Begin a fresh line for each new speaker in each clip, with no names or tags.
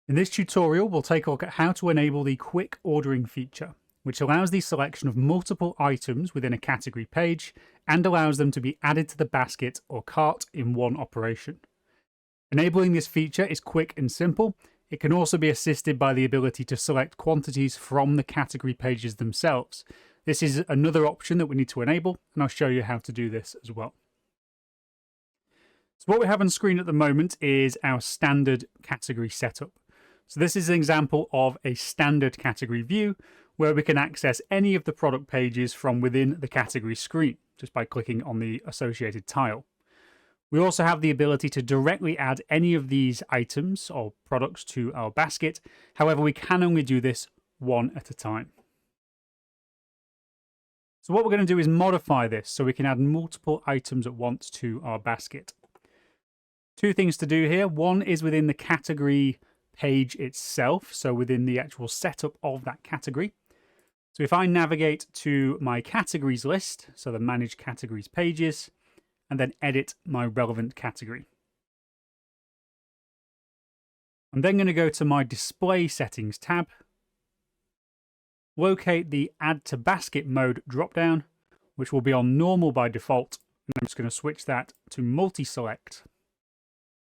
In this tutorial, we'll take a look at how to enable the quick ordering feature, which allows the selection of multiple items within a category page and allows them to be added to the basket or cart in one operation. Enabling this feature is quick and simple. It can also be assisted by the ability to select quantities from the category pages themselves. This is another option that we need to enable, and I'll show you how to do this as well. So what we have on screen at the moment is our standard category setup. So this is an example of a standard category view where we can access any of the product pages from within the category screen just by clicking on the associated tile. We also have the ability to directly add any of these items or products to our basket. However, we can only do this one at a time. So what we're going to do is modify this so we can add multiple items at once to our basket. Two things to do here. One is within the category page itself, so within the actual setup of that category. So if I navigate to my categories list, so the manage categories pages, and then edit my relevant category. I'm then going to go to my display settings tab, locate the add to basket mode dropdown, which will be on normal by default, and I'm just going to switch that to multi-select.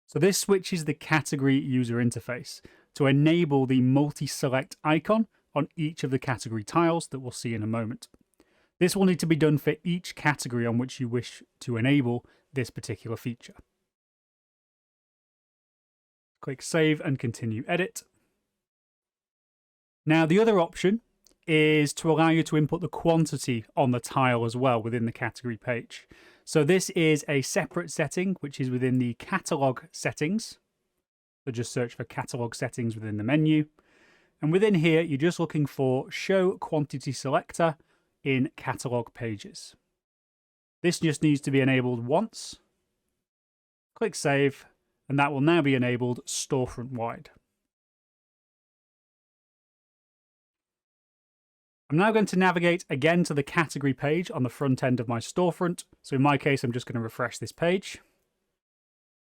So this switches the category user interface to enable the multi-select icon on each of the category tiles that we'll see in a moment. This will need to be done for each category on which you wish to enable this particular feature. Click Save and continue edit. Now the other option is to allow you to input the quantity on the tile as well within the category page. So this is a separate setting which is within the catalog settings. So just search for catalog settings within the menu. And within here, you're just looking for show quantity selector in catalog pages. This just needs to be enabled once. Click Save, and that will now be enabled storefront wide. I'm now going to navigate again to the category page on the front end of my storefront. So in my case, I'm just going to refresh this page.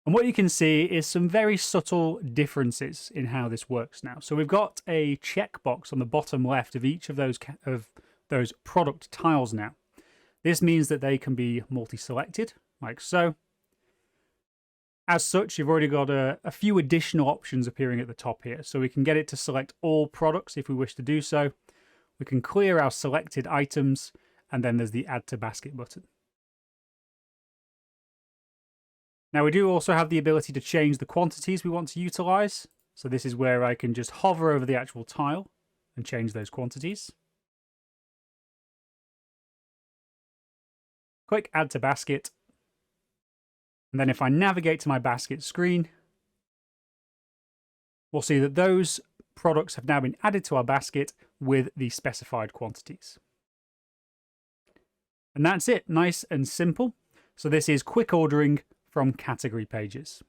And what you can see is some very subtle differences in how this works now. So we've got a checkbox on the bottom left of each of those product tiles now. This means that they can be multi-selected, like so. As such, you've already got a few additional options appearing at the top here. So we can get it to select all products if we wish to do so. We can clear our selected items, and then there's the Add to Basket button. Now we do also have the ability to change the quantities we want to utilize. So this is where I can just hover over the actual tile and change those quantities. Click Add to Basket. And then if I navigate to my basket screen, we'll see that those products have now been added to our basket with the specified quantities. And that's it, nice and simple. So this is quick ordering from category pages.